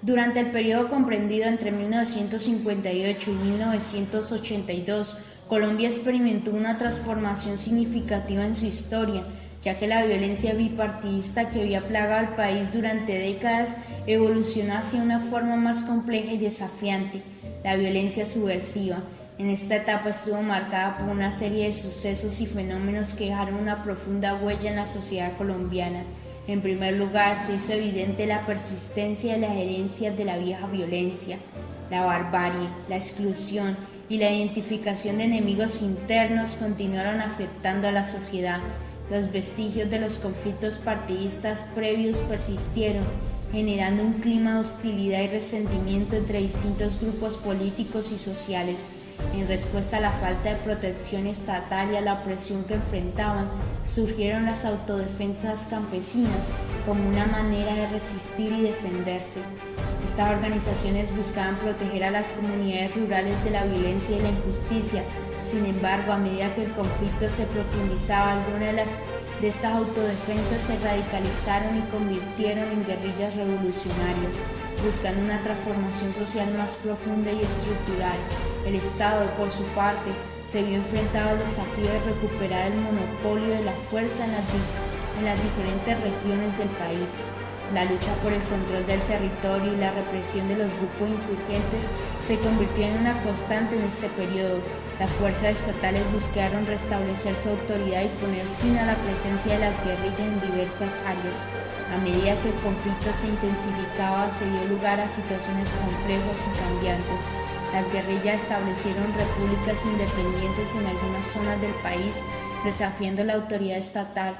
Durante el periodo comprendido entre 1958 y 1982, Colombia experimentó una transformación significativa en su historia, ya que la violencia bipartidista que había plagado al país durante décadas evolucionó hacia una forma más compleja y desafiante, la violencia subversiva. En esta etapa estuvo marcada por una serie de sucesos y fenómenos que dejaron una profunda huella en la sociedad colombiana. En primer lugar, se hizo evidente la persistencia de las herencias de la vieja violencia, la barbarie, la exclusión y la identificación de enemigos internos continuaron afectando a la sociedad. Los vestigios de los conflictos partidistas previos persistieron, generando un clima de hostilidad y resentimiento entre distintos grupos políticos y sociales. En respuesta a la falta de protección estatal y a la presión que enfrentaban, surgieron las autodefensas campesinas como una manera de resistir y defenderse. Estas organizaciones buscaban proteger a las comunidades rurales de la violencia y la injusticia. Sin embargo, a medida que el conflicto se profundizaba, algunas de estas autodefensas se radicalizaron y convirtieron en guerrillas revolucionarias, buscando una transformación social más profunda y estructural. El Estado, por su parte, se vio enfrentado al desafío de recuperar el monopolio de la fuerza en las diferentes regiones del país. La lucha por el control del territorio y la represión de los grupos insurgentes se convirtió en una constante en este periodo. Las fuerzas estatales buscaron restablecer su autoridad y poner fin a la presencia de las guerrillas en diversas áreas. A medida que el conflicto se intensificaba, se dio lugar a situaciones complejas y cambiantes. Las guerrillas establecieron repúblicas independientes en algunas zonas del país, desafiando la autoridad estatal.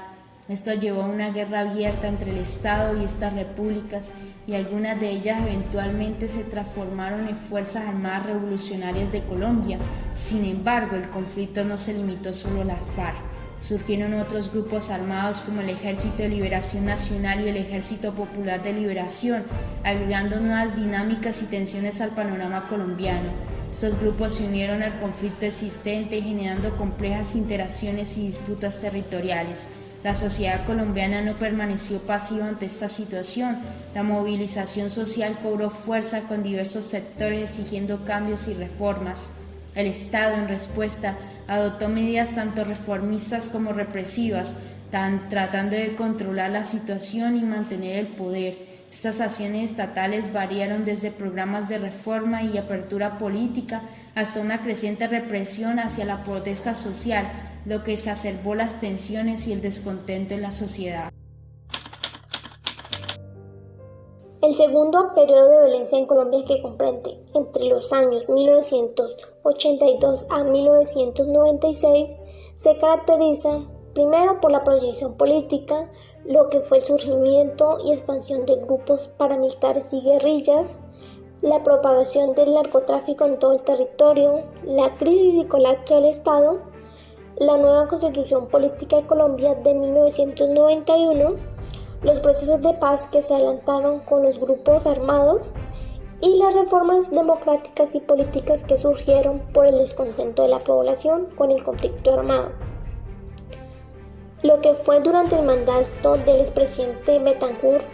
Esto llevó a una guerra abierta entre el Estado y estas repúblicas, y algunas de ellas eventualmente se transformaron en Fuerzas Armadas Revolucionarias de Colombia. Sin embargo, el conflicto no se limitó solo a las FARC. Surgieron otros grupos armados como el Ejército de Liberación Nacional y el Ejército Popular de Liberación, agregando nuevas dinámicas y tensiones al panorama colombiano. Estos grupos se unieron al conflicto existente, generando complejas interacciones y disputas territoriales. La sociedad colombiana no permaneció pasiva ante esta situación. La movilización social cobró fuerza con diversos sectores exigiendo cambios y reformas. El Estado, en respuesta, adoptó medidas tanto reformistas como represivas, tratando de controlar la situación y mantener el poder. Estas acciones estatales variaron desde programas de reforma y apertura política hasta una creciente represión hacia la protesta social, lo que exacerbó las tensiones y el descontento en la sociedad. El segundo periodo de violencia en Colombia, que comprende entre los años 1982 a 1996, se caracteriza primero por la proyección política, lo que fue el surgimiento y expansión de grupos paramilitares y guerrillas, la propagación del narcotráfico en todo el territorio, la crisis y colapso del Estado, la nueva Constitución Política de Colombia de 1991, los procesos de paz que se adelantaron con los grupos armados y las reformas democráticas y políticas que surgieron por el descontento de la población con el conflicto armado. Lo que fue durante el mandato del expresidente Betancourt,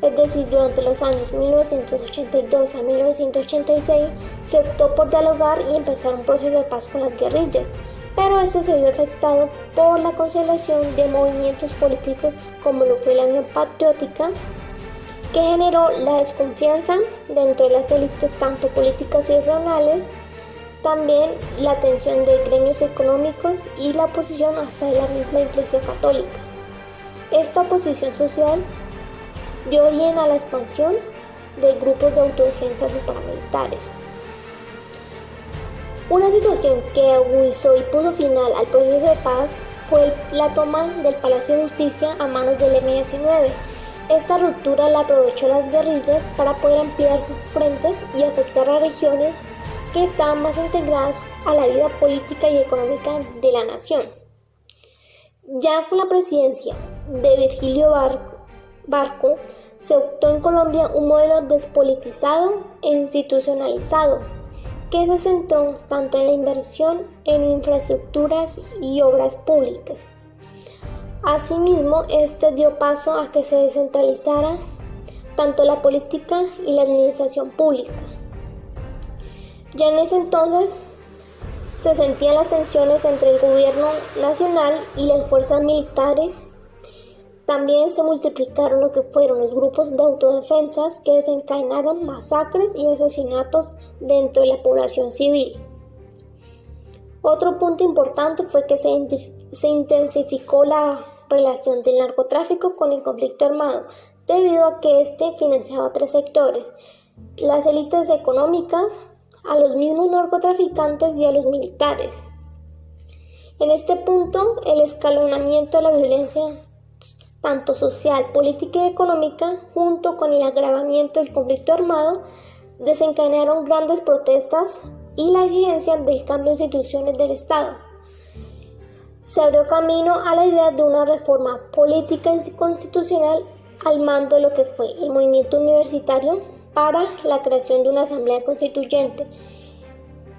es decir, durante los años 1982 a 1986, se optó por dialogar y empezar un proceso de paz con las guerrillas, pero este se vio afectado por la consolidación de movimientos políticos como lo fue la Unión Patriótica, que generó la desconfianza dentro de las élites tanto políticas y regionales, también la tensión de gremios económicos y la oposición hasta de la misma Iglesia Católica. Esta oposición social dio origen a la expansión de grupos de autodefensa y paramilitares. Una situación que agudizó y puso final al proceso de paz fue la toma del Palacio de Justicia a manos del M-19. Esta ruptura la aprovechó las guerrillas para poder ampliar sus frentes y afectar a regiones que estaban más integradas a la vida política y económica de la nación. Ya con la presidencia de Virgilio Barco, se optó en Colombia un modelo despolitizado e institucionalizado, que se centró tanto en la inversión en infraestructuras y obras públicas. Asimismo, este dio paso a que se descentralizara tanto la política y la administración pública. Ya en ese entonces se sentían las tensiones entre el gobierno nacional y las fuerzas militares. También se multiplicaron lo que fueron los grupos de autodefensas que desencadenaron masacres y asesinatos dentro de la población civil. Otro punto importante fue que se intensificó la relación del narcotráfico con el conflicto armado, debido a que este financiaba tres sectores: las élites económicas, a los mismos narcotraficantes y a los militares. En este punto, el escalonamiento de la violencia, tanto social, política y económica, junto con el agravamiento del conflicto armado, desencadenaron grandes protestas y la exigencia del cambio de instituciones del Estado. Se abrió camino a la idea de una reforma política y constitucional al mando de lo que fue el movimiento universitario para la creación de una asamblea constituyente.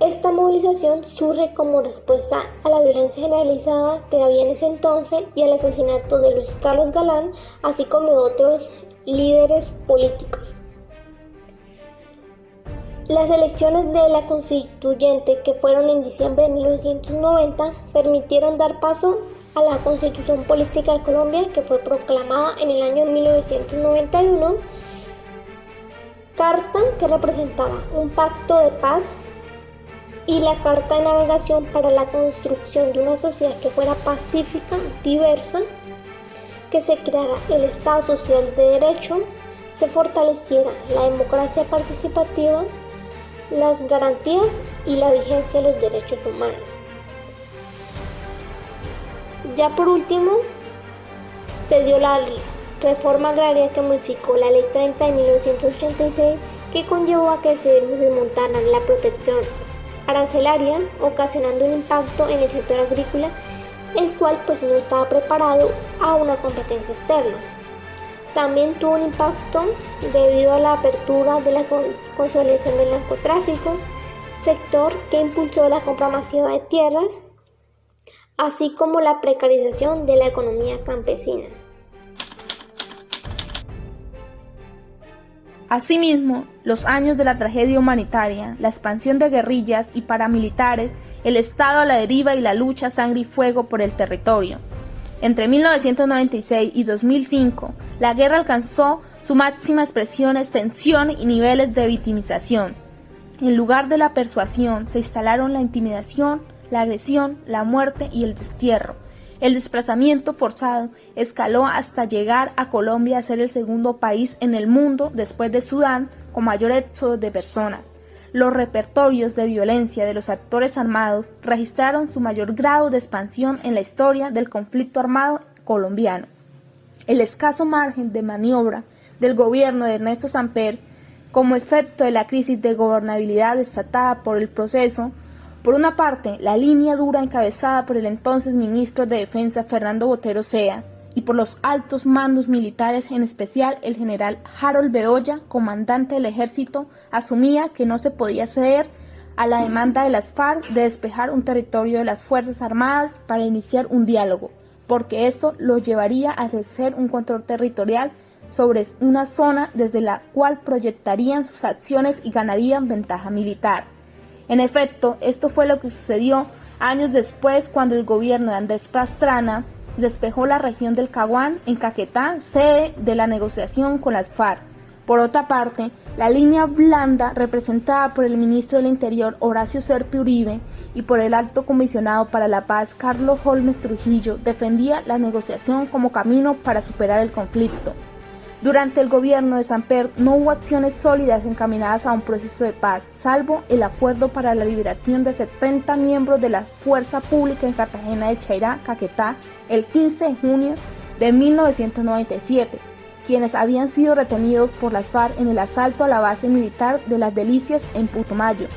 Esta movilización surge como respuesta a la violencia generalizada que había en ese entonces y al asesinato de Luis Carlos Galán, así como de otros líderes políticos. Las elecciones de la constituyente, que fueron en diciembre de 1990, permitieron dar paso a la Constitución Política de Colombia, que fue proclamada en el año 1991, carta que representaba un pacto de paz y la carta de navegación para la construcción de una sociedad que fuera pacífica, diversa, que se creara el Estado Social de Derecho, se fortaleciera la democracia participativa, las garantías y la vigencia de los derechos humanos. Ya por último, se dio la reforma agraria que modificó la Ley 30 de 1986, que conllevó a que se desmontara la protección arancelaria, ocasionando un impacto en el sector agrícola, el cual no estaba preparado a una competencia externa. También tuvo un impacto debido a la apertura de la consolidación del narcotráfico, sector que impulsó la compra masiva de tierras, así como la precarización de la economía campesina. Asimismo, los años de la tragedia humanitaria, la expansión de guerrillas y paramilitares, el Estado a la deriva y la lucha a sangre y fuego por el territorio. Entre 1996 y 2005, la guerra alcanzó su máxima expresión, extensión y niveles de victimización. En lugar de la persuasión, se instalaron la intimidación, la agresión, la muerte y el destierro. El desplazamiento forzado escaló hasta llegar a Colombia a ser el segundo país en el mundo, después de Sudán, con mayor éxodo de personas. Los repertorios de violencia de los actores armados registraron su mayor grado de expansión en la historia del conflicto armado colombiano. El escaso margen de maniobra del gobierno de Ernesto Samper, como efecto de la crisis de gobernabilidad desatada por el proceso, por una parte, la línea dura encabezada por el entonces ministro de Defensa Fernando Botero Sea y por los altos mandos militares, en especial el general Harold Bedoya, comandante del ejército, asumía que no se podía ceder a la demanda de las FARC de despejar un territorio de las Fuerzas Armadas para iniciar un diálogo, porque esto lo llevaría a ejercer un control territorial sobre una zona desde la cual proyectarían sus acciones y ganarían ventaja militar. En efecto, esto fue lo que sucedió años después, cuando el gobierno de Andrés Pastrana despejó la región del Caguán en Caquetá, sede de la negociación con las FARC. Por otra parte, la línea blanda, representada por el ministro del Interior Horacio Serpio Uribe y por el alto comisionado para la paz Carlos Holmes Trujillo, defendía la negociación como camino para superar el conflicto. Durante el gobierno de Samper no hubo acciones sólidas encaminadas a un proceso de paz, salvo el acuerdo para la liberación de 70 miembros de la Fuerza Pública en Cartagena de Chairá, Caquetá, el 15 de junio de 1997, quienes habían sido retenidos por las FARC en el asalto a la base militar de Las Delicias en Putumayo.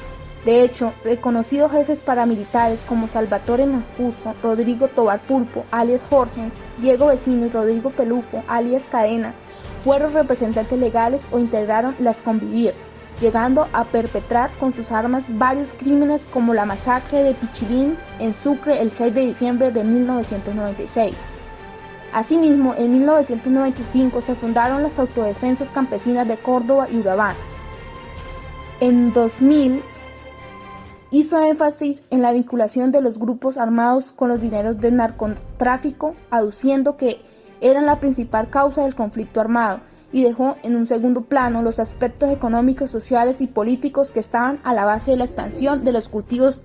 De hecho, reconocidos jefes paramilitares como Salvatore Mancuso, Rodrigo Tobar Pulpo, alias Jorge, Diego Vecino y Rodrigo Pelufo, alias Cadena, fueron representantes legales o integraron las Convivir, llegando a perpetrar con sus armas varios crímenes como la masacre de Pichilín en Sucre el 6 de diciembre de 1996. Asimismo, en 1995 se fundaron las Autodefensas Campesinas de Córdoba y Urabá. En 2000 hizo énfasis en la vinculación de los grupos armados con los dineros del narcotráfico, aduciendo que eran la principal causa del conflicto armado, y dejó en un segundo plano los aspectos económicos, sociales y políticos que estaban a la base de la expansión de los cultivos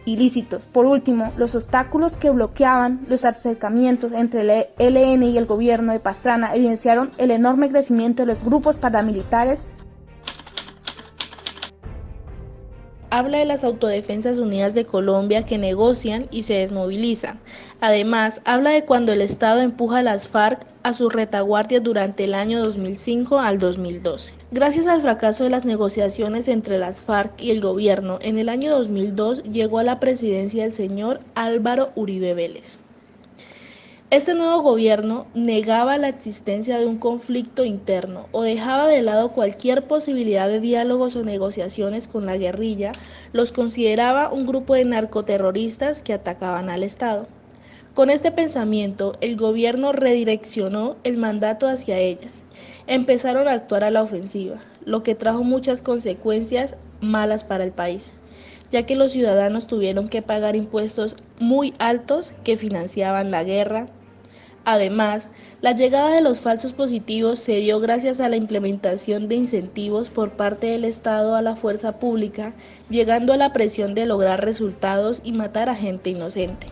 ilícitos. Por último, los obstáculos que bloqueaban los acercamientos entre el ELN y el gobierno de Pastrana evidenciaron el enorme crecimiento de los grupos paramilitares. Habla de las Autodefensas Unidas de Colombia que negocian y se desmovilizan. Además, habla de cuando el Estado empuja a las FARC a sus retaguardias durante el año 2005 al 2012. Gracias al fracaso de las negociaciones entre las FARC y el gobierno, en el año 2002 llegó a la presidencia el señor Álvaro Uribe Vélez. Este nuevo gobierno negaba la existencia de un conflicto interno o dejaba de lado cualquier posibilidad de diálogos o negociaciones con la guerrilla, los consideraba un grupo de narcoterroristas que atacaban al Estado. Con este pensamiento, el gobierno redireccionó el mandato hacia ellas. Empezaron a actuar a la ofensiva, lo que trajo muchas consecuencias malas para el país, ya que los ciudadanos tuvieron que pagar impuestos muy altos que financiaban la guerra. Además, la llegada de los falsos positivos se dio gracias a la implementación de incentivos por parte del Estado a la fuerza pública, llegando a la presión de lograr resultados y matar a gente inocente,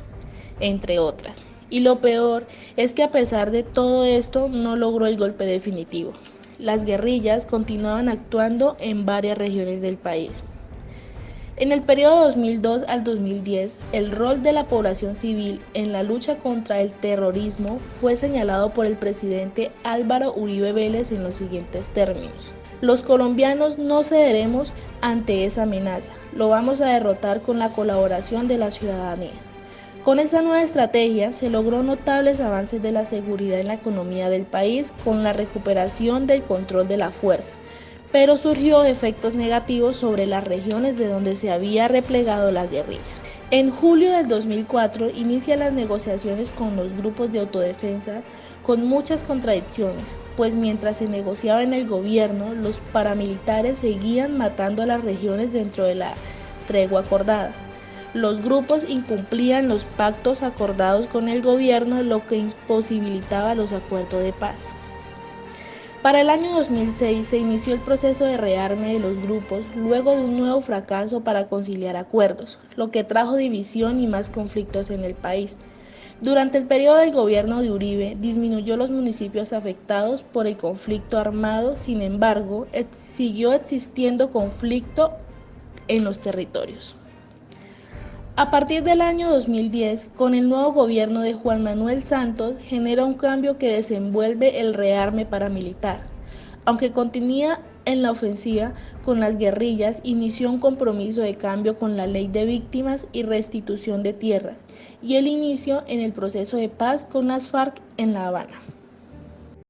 entre otras. Y lo peor es que a pesar de todo esto no logró el golpe definitivo. Las guerrillas continuaban actuando en varias regiones del país. En el periodo 2002 al 2010, el rol de la población civil en la lucha contra el terrorismo fue señalado por el presidente Álvaro Uribe Vélez en los siguientes términos: los colombianos no cederemos ante esa amenaza, lo vamos a derrotar con la colaboración de la ciudadanía. Con esta nueva estrategia se logró notables avances de la seguridad en la economía del país con la recuperación del control de la fuerza, pero surgió efectos negativos sobre las regiones de donde se había replegado la guerrilla. En julio del 2004 inicia las negociaciones con los grupos de autodefensa con muchas contradicciones, pues mientras se negociaba en el gobierno, los paramilitares seguían matando a las regiones dentro de la tregua acordada. Los grupos incumplían los pactos acordados con el gobierno, lo que imposibilitaba los acuerdos de paz. Para el año 2006 se inició el proceso de rearme de los grupos luego de un nuevo fracaso para conciliar acuerdos, lo que trajo división y más conflictos en el país. Durante el periodo del gobierno de Uribe disminuyó los municipios afectados por el conflicto armado, sin embargo, siguió existiendo conflicto en los territorios. A partir del año 2010, con el nuevo gobierno de Juan Manuel Santos, genera un cambio que desenvuelve el rearme paramilitar. Aunque continúa en la ofensiva con las guerrillas, inició un compromiso de cambio con la ley de víctimas y restitución de tierras, y el inicio en el proceso de paz con las FARC en La Habana.